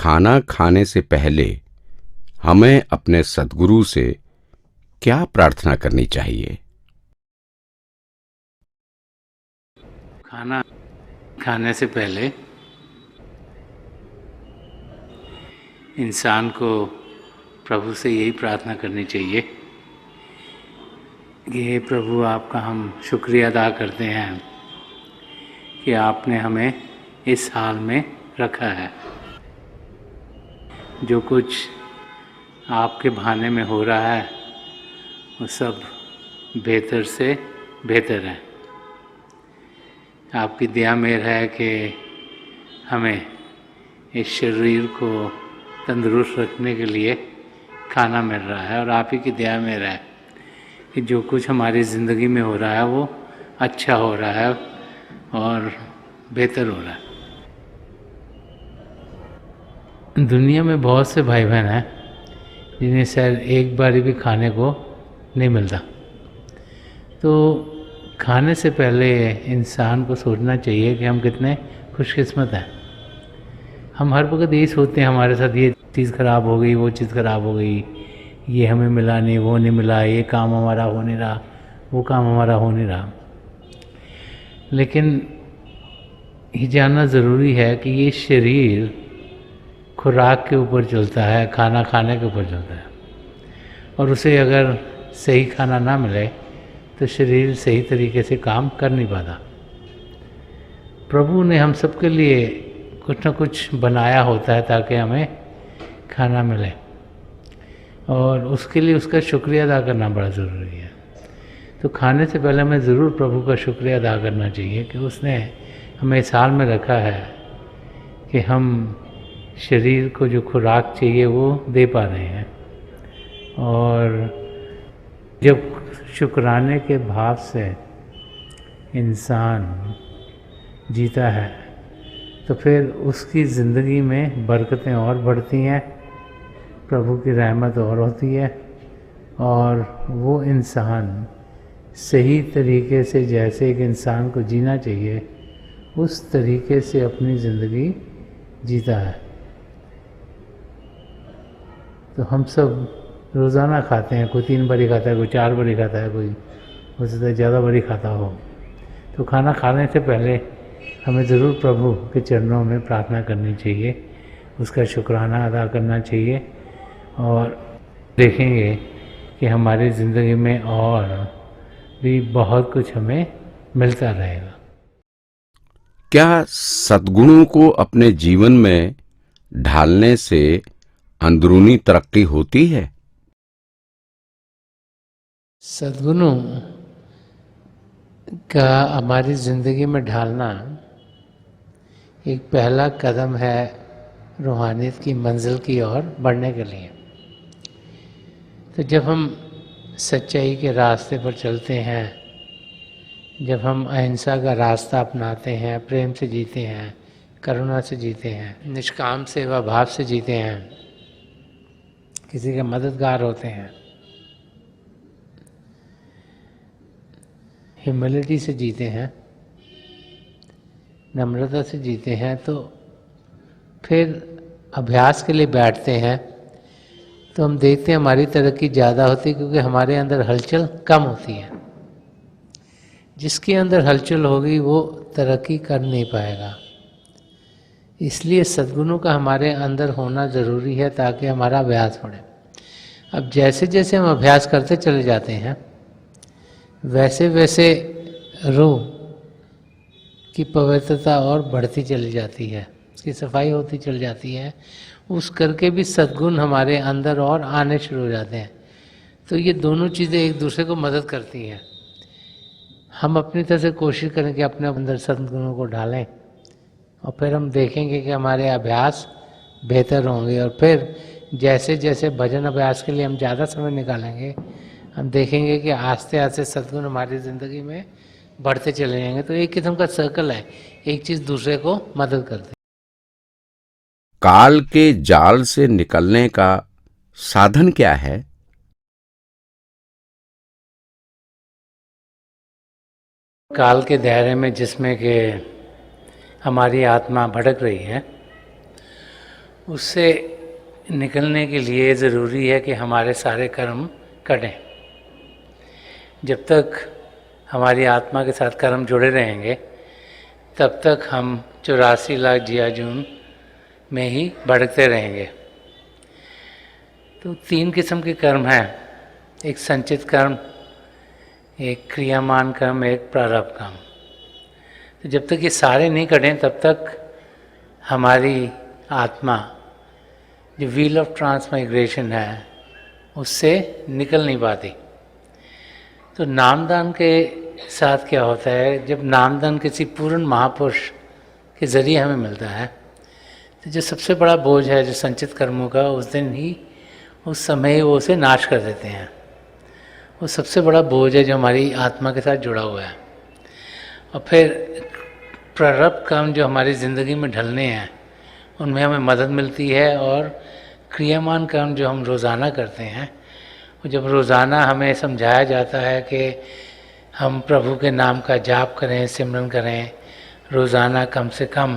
खाना खाने से पहले हमें अपने सद्गुरु से क्या प्रार्थना करनी चाहिए? खाना खाने से पहले इंसान को प्रभु से यही प्रार्थना करनी चाहिए कि हे प्रभु, आपका हम शुक्रिया अदा करते हैं कि आपने हमें इस हाल में रखा है। जो कुछ आपके भाने में हो रहा है वो सब बेहतर से बेहतर है। आपकी दया मेहर है कि हमें इस शरीर को तंदुरुस्त रखने के लिए खाना मिल रहा है, और आप ही की दया मेहर है कि जो कुछ हमारी ज़िंदगी में हो रहा है वो अच्छा हो रहा है और बेहतर हो रहा है। दुनिया में बहुत से भाई बहन हैं जिन्हें शायद एक बार भी खाने को नहीं मिलता। तो खाने से पहले इंसान को सोचना चाहिए कि हम कितने खुशकिस्मत हैं। हम हर वक्त यही सोचते हैं हमारे साथ ये चीज़ ख़राब हो गई, वो चीज़ ख़राब हो गई, ये हमें मिला नहीं, वो नहीं मिला, ये काम हमारा हो नहीं रहा, वो काम हमारा हो नहीं रहा। लेकिन ये जानना ज़रूरी है कि ये शरीर खुराक के ऊपर चलता है, खाना खाने के ऊपर चलता है, और उसे अगर सही खाना ना मिले तो शरीर सही तरीके से काम कर नहीं पाता। प्रभु ने हम सबके लिए कुछ न कुछ बनाया होता है ताकि हमें खाना मिले, और उसके लिए उसका शुक्रिया अदा करना बड़ा ज़रूरी है। तो खाने से पहले हमें ज़रूर प्रभु का शुक्रिया अदा करना चाहिए कि उसने हमें इस हाल में रखा है कि हम शरीर को जो खुराक चाहिए वो दे पा रहे हैं। और जब शुक्राने के भाव से इंसान जीता है तो फिर उसकी ज़िंदगी में बरकतें और बढ़ती हैं, प्रभु की रहमत और होती है, और वो इंसान सही तरीके से जैसे एक इंसान को जीना चाहिए उस तरीके से अपनी ज़िंदगी जीता है। तो हम सब रोज़ाना खाते हैं, कोई 3 बारी खाता है, कोई 4 बारी खाता है, कोई हो सकता है ज़्यादा बारी खाता हो। तो खाना खाने से पहले हमें ज़रूर प्रभु के चरणों में प्रार्थना करनी चाहिए, उसका शुक्राना अदा करना चाहिए, और देखेंगे कि हमारी ज़िंदगी में और भी बहुत कुछ हमें मिलता रहेगा। क्या सद्गुणों को अपने जीवन में ढालने से अंदरूनी तरक्की होती है? सद्गुणों का हमारी ज़िंदगी में ढालना एक पहला कदम है रूहानियत की मंजिल की ओर बढ़ने के लिए। तो जब हम सच्चाई के रास्ते पर चलते हैं, जब हम अहिंसा का रास्ता अपनाते हैं, प्रेम से जीते हैं, करुणा से जीते हैं, निष्काम सेवा भाव से जीते हैं, किसी के मददगार होते हैं, ह्यूमिलिटी से जीते हैं, नम्रता से जीते हैं, तो फिर अभ्यास के लिए बैठते हैं तो हम देखते हैं हमारी तरक्की ज़्यादा होती है, क्योंकि हमारे अंदर हलचल कम होती है। जिसके अंदर हलचल होगी वो तरक्की कर नहीं पाएगा। इसलिए सद्गुणों का हमारे अंदर होना ज़रूरी है ताकि हमारा अभ्यास बढ़े। अब जैसे जैसे हम अभ्यास करते चले जाते हैं वैसे वैसे रूह की पवित्रता और बढ़ती चली जाती है, उसकी सफाई होती चली जाती है, उस करके भी सद्गुण हमारे अंदर और आने शुरू हो जाते हैं। तो ये दोनों चीज़ें एक दूसरे को मदद करती हैं। हम अपनी तरफ से कोशिश करें कि अपने अंदर सद्गुणों को ढालें, और फिर हम देखेंगे कि हमारे अभ्यास बेहतर होंगे, और फिर जैसे जैसे भजन अभ्यास के लिए हम ज़्यादा समय निकालेंगे, हम देखेंगे कि आस्ते आस्ते सद्गुण हमारी ज़िंदगी में बढ़ते चले जाएंगे। तो एक किस्म का सर्कल है, एक चीज़ दूसरे को मदद करती है। काल के जाल से निकलने का साधन क्या है? काल के दायरे में जिसमें कि हमारी आत्मा भटक रही है, उससे निकलने के लिए ज़रूरी है कि हमारे सारे कर्म कटें। जब तक हमारी आत्मा के साथ कर्म जुड़े रहेंगे तब तक हम 84 लाख जियाजून में ही भटकते रहेंगे। तो 3 किस्म के कर्म हैं, एक संचित कर्म, एक क्रियामान कर्म, एक प्रारब्ध कर्म। तो जब तक ये सारे नहीं कटें तब तक हमारी आत्मा जो व्हील ऑफ ट्रांसमाइग्रेशन है उससे निकल नहीं पाती। तो नामदान के साथ क्या होता है, जब नामदान किसी पूर्ण महापुरुष के ज़रिए हमें मिलता है तो जो सबसे बड़ा बोझ है जो संचित कर्मों का, उस दिन ही उस समय वो उसे नाश कर देते हैं। वो सबसे बड़ा बोझ है जो हमारी आत्मा के साथ जुड़ा हुआ है। और फिर प्रारब्ध कर्म जो हमारी ज़िंदगी में ढलने हैं उनमें हमें मदद मिलती है, और क्रियामान कर्म जो हम रोज़ाना करते हैं, जब रोज़ाना हमें समझाया जाता है कि हम प्रभु के नाम का जाप करें, सिमरन करें, रोज़ाना कम से कम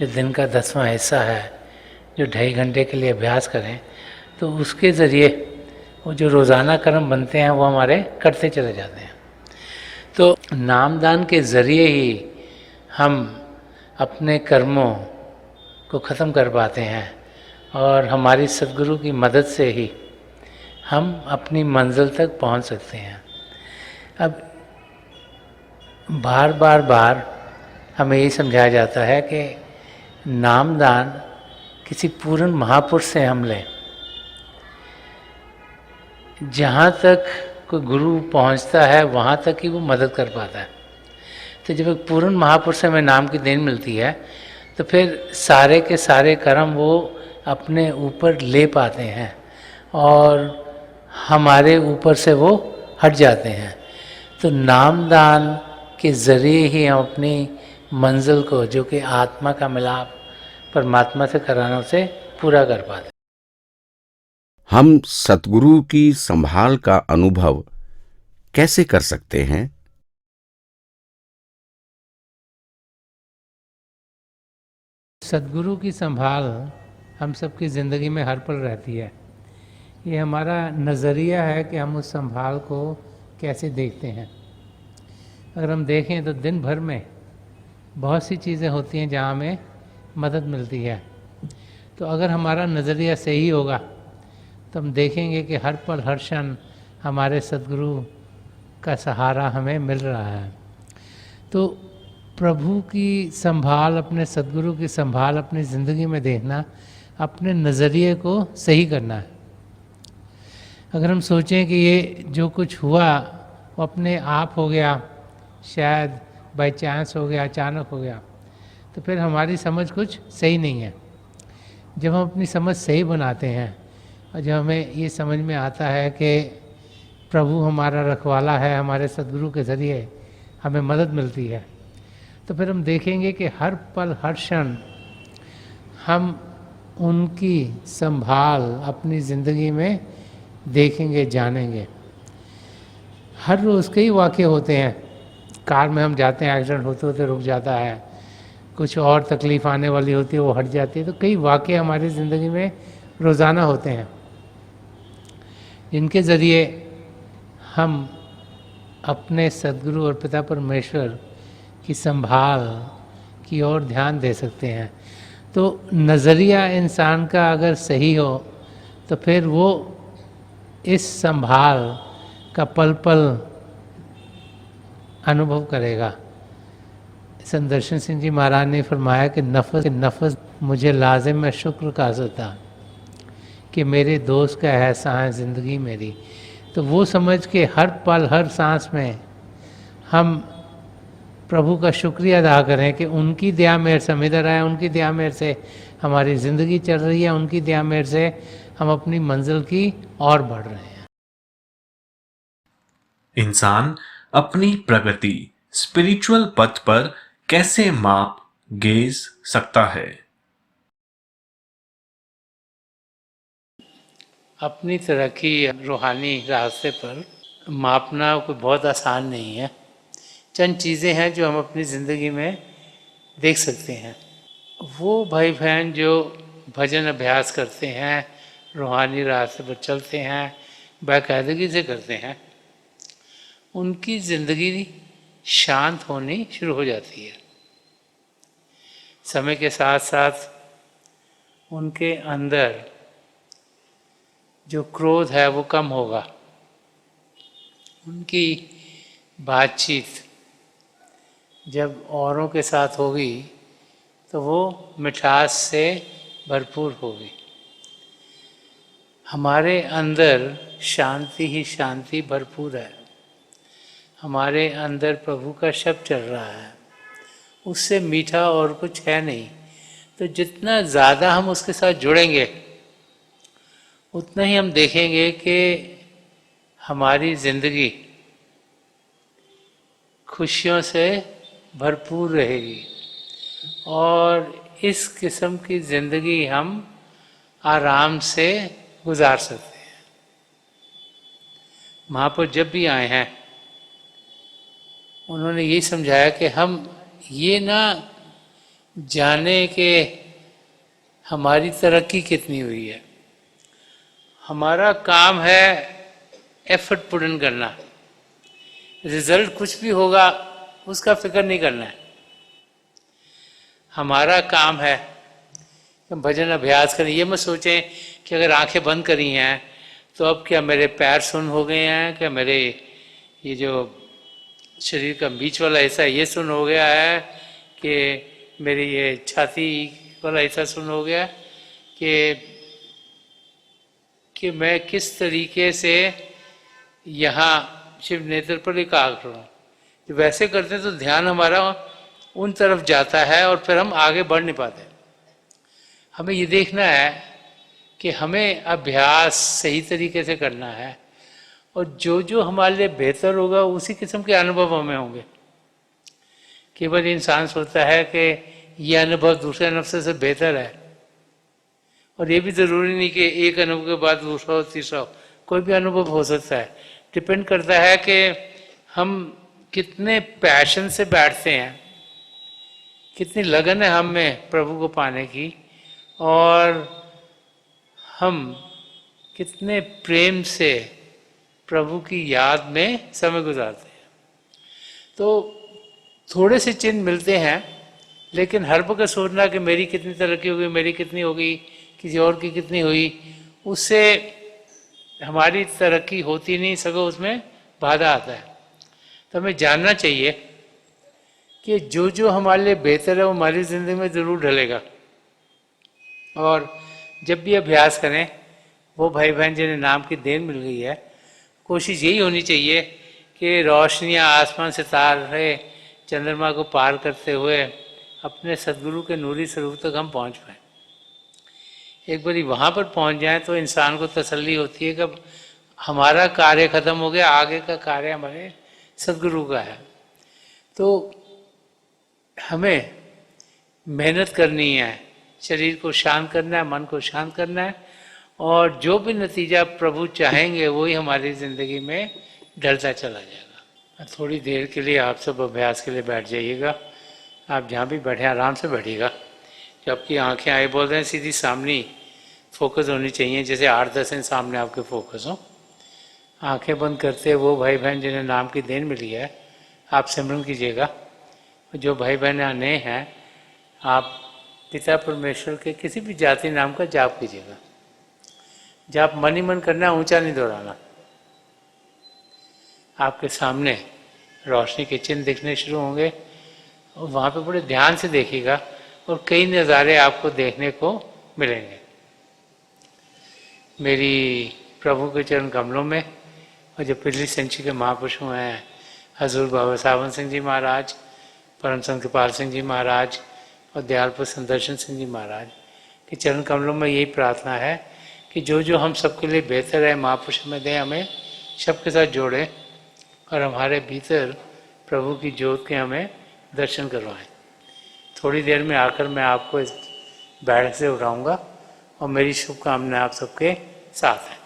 जो दिन का 10वां हिस्सा है जो 2.5 घंटे के लिए अभ्यास करें, तो उसके ज़रिए वो जो रोज़ाना कर्म बनते हैं वो हमारे करते चले जाते हैं। तो नामदान के ज़रिए ही हम अपने कर्मों को ख़त्म कर पाते हैं, और हमारी सद्गुरु की मदद से ही हम अपनी मंजिल तक पहुंच सकते हैं। अब बार हमें ये समझाया जाता है कि नामदान किसी पूर्ण महापुरुष से हम लें। जहाँ तक कोई गुरु पहुँचता है वहाँ तक ही वो मदद कर पाता है। तो जब एक पूर्ण महापुरुष से हमें नाम की देन मिलती है तो फिर सारे के सारे कर्म वो अपने ऊपर ले पाते हैं और हमारे ऊपर से वो हट जाते हैं। तो नामदान के ज़रिए ही हम अपनी मंजिल को, जो कि आत्मा का मिलाप परमात्मा से कराना, उसे पूरा कर पाते। हम सतगुरु की संभाल का अनुभव कैसे कर सकते हैं? सतगुरु की संभाल हम सबकी ज़िंदगी में हर पल रहती है। ये हमारा नज़रिया है कि हम उस संभाल को कैसे देखते हैं। अगर हम देखें तो दिन भर में बहुत सी चीज़ें होती हैं जहाँ हमें मदद मिलती है। तो अगर हमारा नज़रिया सही होगा तो हम देखेंगे कि हर पल हर क्षण हमारे सतगुरु का सहारा हमें मिल रहा है। तो प्रभु की संभाल, अपने सतगुरु की संभाल अपनी ज़िंदगी में देखना, अपने नज़रिए को सही करना है। अगर हम सोचें कि ये जो कुछ हुआ वो अपने आप हो गया, शायद बाय चांस हो गया, अचानक हो गया, तो फिर हमारी समझ कुछ सही नहीं है। जब हम अपनी समझ सही बनाते हैं और जब हमें ये समझ में आता है कि प्रभु हमारा रखवाला है, हमारे सतगुरु के ज़रिए हमें मदद मिलती है, तो फिर हम देखेंगे कि हर पल हर क्षण हम उनकी संभाल अपनी ज़िंदगी में देखेंगे, जानेंगे। हर रोज़ कई वाक़ये होते हैं। कार में हम जाते हैं, एक्सीडेंट होते होते रुक जाता है, कुछ और तकलीफ़ आने वाली होती है वो हट जाती है। तो कई वाक़ये हमारी ज़िंदगी में रोज़ाना होते हैं जिनके ज़रिए हम अपने सद्गुरु और पिता परमेश्वर की संभाल की ओर ध्यान दे सकते हैं। तो नज़रिया इंसान का अगर सही हो तो फिर वो इस संभाल का पल पल अनुभव करेगा। संदर्शन सिंह जी महाराज ने फरमाया कि नफस मुझे लाजिम है शुक्र का सता, कि मेरे दोस्त का एहसान है ज़िंदगी मेरी। तो वो समझ के हर पल हर सांस में हम प्रभु का शुक्रिया अदा करें कि उनकी दया मेहर से हम इधर आए, उनकी दया मेहर से हमारी ज़िंदगी चल रही है, उनकी दया मेहर से हम अपनी मंजिल की ओर बढ़ रहे हैं। इंसान अपनी प्रगति स्पिरिचुअल पथ पर कैसे माप गेज सकता है? अपनी तरक्की रूहानी रास्ते पर मापना कोई बहुत आसान नहीं है। चंद चीज़ें हैं जो हम अपनी ज़िंदगी में देख सकते हैं। वो भाई बहन जो भजन अभ्यास करते हैं, रूहानी रास्ते पर चलते हैं, बाकायदगी से करते हैं, उनकी ज़िंदगी शांत होनी शुरू हो जाती है। समय के साथ साथ उनके अंदर जो क्रोध है वो कम होगा, उनकी बातचीत जब औरों के साथ होगी तो वो मिठास से भरपूर होगी। हमारे अंदर शांति ही शांति भरपूर है, हमारे अंदर प्रभु का शब्द चल रहा है, उससे मीठा और कुछ है नहीं। तो जितना ज़्यादा हम उसके साथ जुड़ेंगे उतना ही हम देखेंगे कि हमारी ज़िंदगी खुशियों से भरपूर रहेगी और इस किस्म की ज़िंदगी हम आराम से गुजार सकते हैं। महापुरुष जब भी आए हैं उन्होंने यही समझाया कि हम ये ना जाने कि हमारी तरक्की कितनी हुई है, हमारा काम है एफर्ट पुट इन करना, रिजल्ट कुछ भी होगा उसका फिक्र नहीं करना है। हमारा काम है कि भजन अभ्यास करें। ये मत सोचें कि अगर आंखें बंद करी हैं तो अब क्या मेरे पैर सुन्न हो गए हैं, क्या मेरे ये जो शरीर का बीच वाला हिस्सा ये सुन्न हो गया है, कि मेरी ये छाती वाला हिस्सा सुन्न हो गया, कि मैं किस तरीके से यहाँ शिव नेत्र पर एकाग्र हूँ। वैसे करते हैं तो ध्यान हमारा उन तरफ जाता है और फिर हम आगे बढ़ नहीं पाते। हमें ये देखना है कि हमें अभ्यास सही तरीके से करना है और जो जो हमारे लिए बेहतर होगा उसी किस्म के अनुभव हमें होंगे। केवल इंसान सोचता है कि ये अनुभव दूसरे अनुभव से बेहतर है, और ये भी ज़रूरी नहीं कि एक अनुभव के बाद दूसरा हो तीसरा हो, कोई भी अनुभव हो सकता है। डिपेंड करता है कि हम कितने पैशन से बैठते हैं, कितनी लगन है हम में प्रभु को पाने की, और हम कितने प्रेम से प्रभु की याद में समय गुजारते हैं। तो थोड़े से चिन्ह मिलते हैं, लेकिन हर वक्त सोचना कि मेरी कितनी तरक्की होगी, मेरी कितनी होगी, किसी और की कितनी हुई, उससे हमारी तरक्की होती नहीं, सगों उसमें बाधा आता है। तो हमें जानना चाहिए कि जो जो हमारे लिए बेहतर है वो हमारी ज़िंदगी में ज़रूर ढलेगा। और जब भी अभ्यास करें, वो भाई बहन जिन्हें नाम की देन मिल गई है, कोशिश यही होनी चाहिए कि रोशनियाँ आसमान से तारे चंद्रमा को पार करते हुए अपने सदगुरु के नूरी स्वरूप तक हम पहुँच पाएँ। एक बारी वहाँ पर पहुँच जाएं तो इंसान को तसल्ली होती है कि अब हमारा कार्य खत्म हो गया, आगे का कार्य हमारे सदगुरु का है। तो हमें मेहनत करनी है, शरीर को शांत करना है, मन को शांत करना है, और जो भी नतीजा प्रभु चाहेंगे वही हमारी ज़िंदगी में ढलता चला जाएगा। थोड़ी देर के लिए आप सब अभ्यास के लिए बैठ जाइएगा। आप जहाँ भी बैठे आराम से बैठिएगा। जब आपकी आंखें आए बोल रहे हैं सीधी सामने फोकस होनी चाहिए, जैसे 8-10 दिन सामने आपके फोकस हो। आंखें बंद करते वो भाई बहन जिन्हें नाम की देन मिली है आप सिमरन कीजिएगा। जो भाई बहन नए हैं आप पिता परमेश्वर के किसी भी जाति नाम का जाप कीजिएगा। जाप मन ही मन करना, ऊंचा नहीं दोहराना। आपके सामने रोशनी के चिन्ह दिखने शुरू होंगे और वहाँ पे बड़े ध्यान से देखिएगा और कई नज़ारे आपको देखने को मिलेंगे। मेरी प्रभु के चरण कमलों में और जो पिछली संची के महापुरुष हुए हैं हजूर बाबा सावन सिंह जी महाराज, परम संत कृपाल सिंह जी महाराज और दयालपुर संदर्शन सिंह जी महाराज के चरण कमलों में यही प्रार्थना है कि जो जो हम सबके लिए बेहतर है महापुरुष में दें, हमें सबके साथ जोड़ें और हमारे भीतर प्रभु की ज्योत के हमें दर्शन करवाएं। थोड़ी देर में आकर मैं आपको इस बैठक से उठाऊंगा और मेरी शुभकामनाएं आप सबके साथ हैं।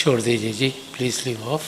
छोड़ दीजिए जी, प्लीज़ लीव ऑफ।